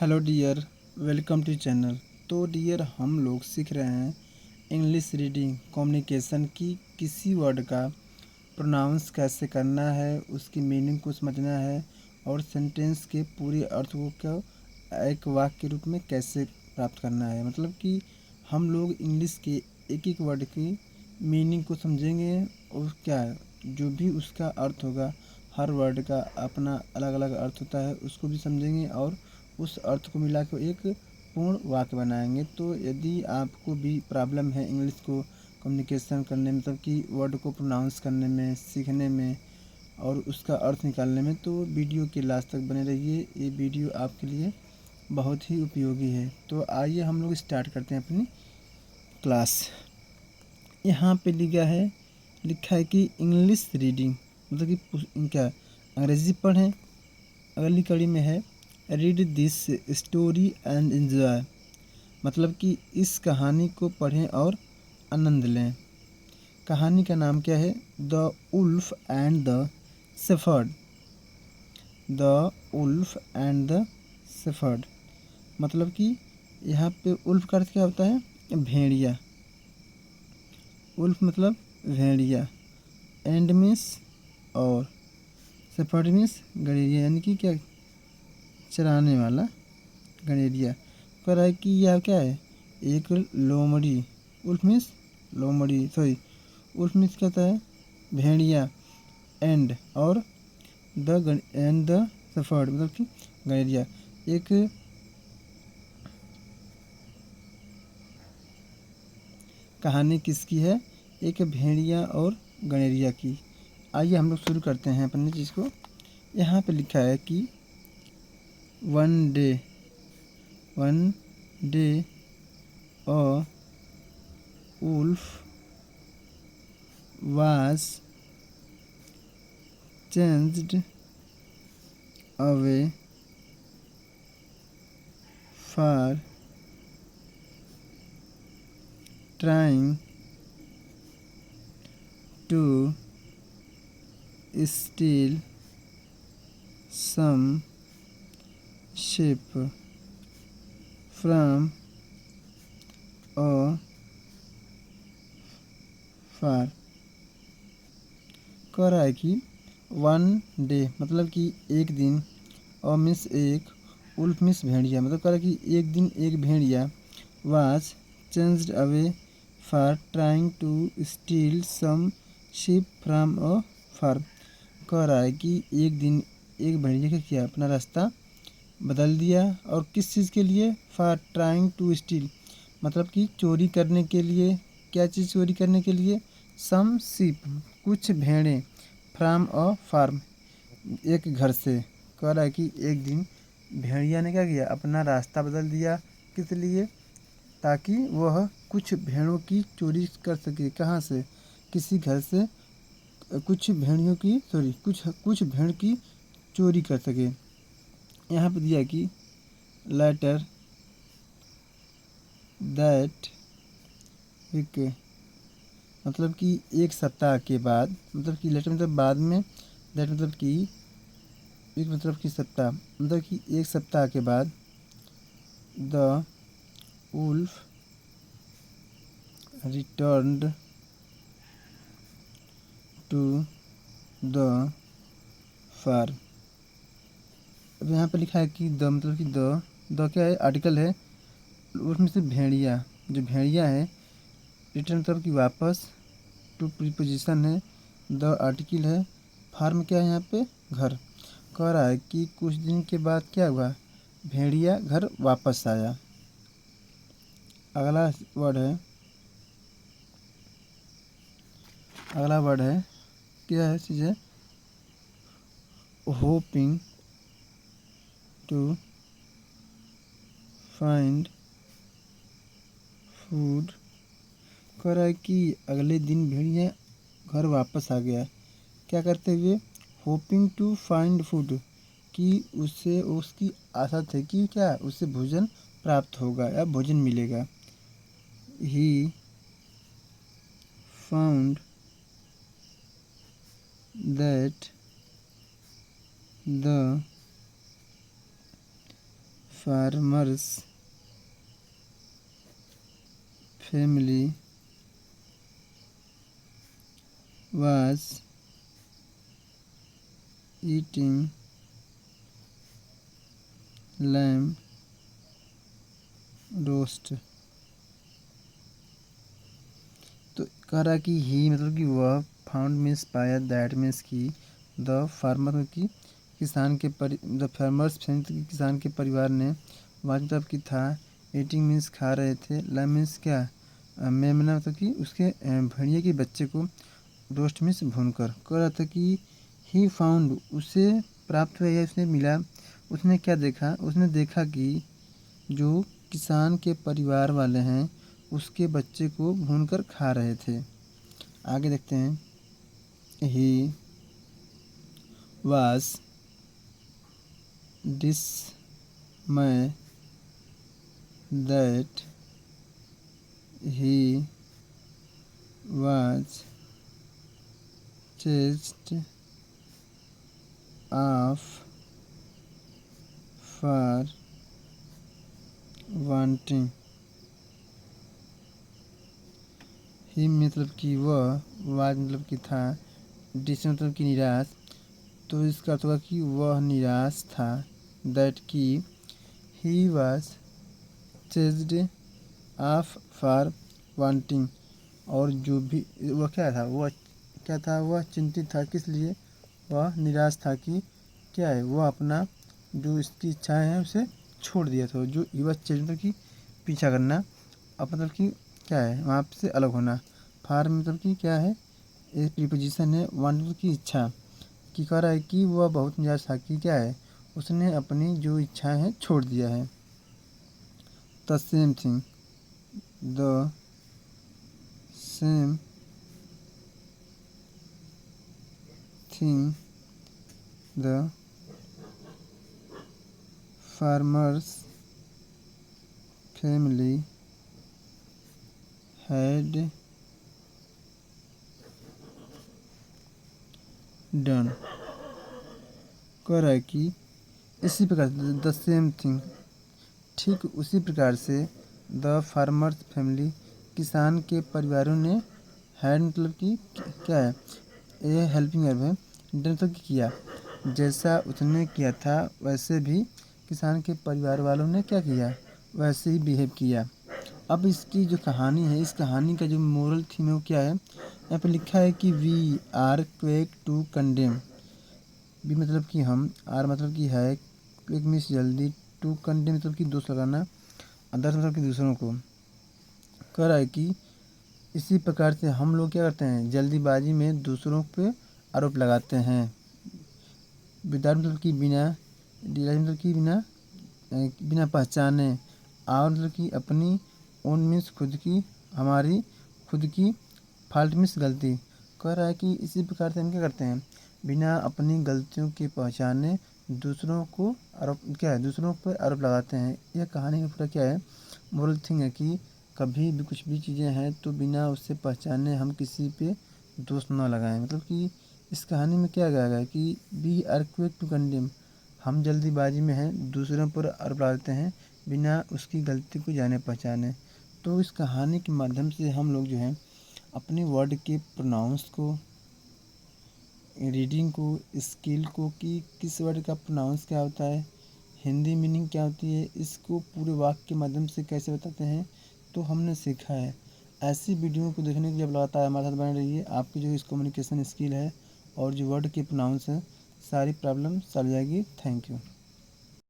Hello dear, welcome to channel. तो dear, हम लोग सीख रहे हैं इंग्लिश रीडिंग कम्युनिकेशन की। किसी वर्ड का प्रोनाउंस कैसे करना है, उसकी मीनिंग को समझना है और सेंटेंस के पूरे अर्थ को एक वाक्य के रूप में कैसे प्राप्त करना है। मतलब कि हम लोग इंग्लिश के एक एक वर्ड की मीनिंग को समझेंगे और क्या जो भी उसका अर्थ होगा, हर वर्ड का अपना अलग अलग अर्थ होता है, उसको भी समझेंगे और उस अर्थ को मिला के एक पूर्ण वाक्य बनाएंगे। तो यदि आपको भी प्रॉब्लम है इंग्लिश को कम्युनिकेशन करने में, मतलब कि वर्ड को प्रोनाउंस करने में, सीखने में और उसका अर्थ निकालने में, तो वीडियो के लास्ट तक बने रहिए। ये वीडियो आपके लिए बहुत ही उपयोगी है। तो आइए हम लोग स्टार्ट करते हैं अपनी क्लास। यहाँ पे लिखा है कि इंग्लिश रीडिंग, मतलब कि क्या अंग्रेज़ी पढ़ें। अगली कड़ी में है read this story and enjoy, मतलब कि इस कहानी को पढ़ें और आनंद लें। कहानी का नाम क्या है? The wolf and the shepherd. The wolf and the shepherd, मतलब कि यहाँ पे उल्फ का अर्थ क्या होता है? भेड़िया। उल्फ मतलब भेड़िया, एंड मीन्स और, शेफर्ड मीन्स गड़ेरिया, यानी कि क्या, चराने वाला, गड़ेरिया। कह रहा है कि यह क्या है? एक लोमड़ी। उल्फ मीन्स लोमड़ी, सॉरी, उल्फ मीन्स क्या होता है? भेड़िया, एंड और द शेफर्ड, मतलब कि गड़ेरिया। एक कहानी किसकी है? एक भेड़िया और गड़ेरिया की। आइए हम लोग शुरू करते हैं अपनी चीज़ को। यहाँ पे लिखा है कि one day a wolf was chased away for trying to steal some sheep from a farm। कह रहा है कि वन डे मतलब कि एक दिन, और मिस एक, उल्फ मिस भेड़िया, मतलब कह रहा है कि एक दिन एक भेड़िया was chased away for trying to steal some sheep from a farm. कह रहा है कि एक दिन एक भेड़िया क्या किया, अपना रास्ता बदल दिया। और किस चीज़ के लिए? फॉर ट्राइंग टू स्टील, मतलब कि चोरी करने के लिए। क्या चीज़ चोरी करने के लिए? सम शीप, कुछ भेड़ें, फ्राम अ फार्म, एक घर से। कह रहा है कि एक दिन भेड़िया ने क्या किया, अपना रास्ता बदल दिया। किस लिए? ताकि वह कुछ भेड़ों की चोरी कर सके। कहाँ से? किसी घर से कुछ भेड़ियों की, सॉरी, कुछ भेड़ की चोरी कर सके। यहाँ पे दिया कि लेटर दैट वीक, मतलब कि एक सप्ताह के बाद, मतलब कि लेटर मतलब बाद में, दैट मतलब कि वीक मतलब कि सप्ताह, मतलब कि एक सप्ताह के बाद the wolf returned to the farm. अब यहाँ पे लिखा है कि द, मतलब कि द क्या है? आर्टिकल है, उसमें से भेड़िया, जो भेड़िया है, रिटर्न मतलब कि वापस, टू प्रीपोजिशन है, द आर्टिकल है, फार्म क्या है यहाँ पे? घर। कह रहा है कि कुछ दिन के बाद क्या हुआ? भेड़िया घर वापस आया। अगला वर्ड है, अगला वर्ड है, क्या है चीज़ है? Hoping to find food. कह रहा है कि अगले दिन भेड़िया घर वापस आ गया। क्या करते हुए? होपिंग टू फाइंड फूड, कि उससे उसकी आशा थी कि क्या, उससे भोजन प्राप्त होगा या भोजन मिलेगा। He found that the farmers family was eating lamb roast। तो कह रहा है कि ही मतलब कि वह फाउंड मीन्स पाया, दैट मीन्स कि द फार्मर मतलब कि किसान के द फार्मर्स फैमिली किसान के परिवार ने वाज मतलब कि था, ईटिंग मीन्स खा रहे थे, लैम मीन्स क्या मेमना मतलब कि उसके भेड़िए के बच्चे को रोस्ट मीन्स भूनकर। कह रहा था कि ही फाउंड उसे प्राप्त हुआ या उसने मिला, उसने क्या देखा, उसने देखा कि जो किसान के परिवार वाले हैं उसके बच्चे को भूनकर खा रहे थे। आगे देखते हैं। He was dismay that he was chased off for wanting। ही मतलब कि वह, वाज मतलब कि था, डिस मतलब कि निराश, तो इसका अर्थ होगा कि वह निराश था, दैट कि he was chased of for wanting, और जो भी वह क्या था, वह चिंतित था, किस लिए, वह निराश था कि क्या है, वह अपना जो इसकी इच्छाएं हैं उसे छोड़ दिया था। जो ही वाज चेज्ड मतलब कि पीछा करना, अब मतलब कि क्या है, वहाँ से अलग होना। फार मतलब कि क्या है, एक प्रीपोजिशन है, वांट मतलब की इच्छा, कि कह रहा है कि वह बहुत निराश था कि क्या है, उसने अपनी जो इच्छाएं हैं छोड़ दिया है। The same thing, the same thing the farmers family had done. कह रहा है कि इसी प्रकार से, द सेम थिंग ठीक उसी प्रकार से, द फार्मर्स फैमिली किसान के परिवारों ने हैड मतलब कि क्या है, ये हेल्पिंग वर्ब है, डन मतलब कि किया, जैसा उसने किया था वैसे भी किसान के परिवार वालों ने क्या किया, वैसे ही बिहेव किया। अब इसकी जो कहानी है, इस कहानी का जो मोरल थीम है वो क्या है, यहाँ पे लिखा है कि we are quake to condemn. We मतलब कि हम, आर मतलब कि है, क्विक मीन्स जल्दी, टू कंडेम मतलब कि दोष लगाना, अदर्स मतलब कि दूसरों को। कह रहा है कि इसी प्रकार से हम लोग क्या करते हैं, जल्दीबाजी में दूसरों पे आरोप लगाते हैं। विदाउट मतलब कि बिना, डिलाइट मतलब कि बिना पहचाने, और मतलब कि अपनी, ओन मीन्स खुद की, हमारी खुद की, फॉल्ट मीन्स गलती। कह रहा है कि इसी प्रकार से हम क्या करते हैं, बिना अपनी गलतियों के पहचाने दूसरों को आरोप क्या है, दूसरों पर आरोप लगाते हैं। यह कहानी का पूरा क्या है, मोरल थिंग है कि कभी भी कुछ भी चीज़ें हैं तो बिना उससे पहचाने हम किसी पे दोष ना लगाएं। मतलब कि इस कहानी में क्या कहा गया है कि we are quick to condemn, हम जल्दीबाजी में हैं, दूसरों पर आरोप लगाते हैं बिना उसकी गलती को जाने पहचाने। तो इस कहानी के माध्यम से हम लोग जो है अपने वर्ड के प्रोनाउंस को, रीडिंग को, स्किल को, कि किस वर्ड का प्रोनाउंस क्या होता है, हिंदी मीनिंग क्या होती है, इसको पूरे वाक्य के माध्यम से कैसे बताते हैं, तो हमने सीखा है। ऐसी वीडियो को देखने के लिए आप लगातार हमारे साथ बने रहिए। आपकी जो इस कम्युनिकेशन स्किल है और जो वर्ड के प्रोनाउंस है, सारी प्रॉब्लम सॉल्व जाएगी। Thank you.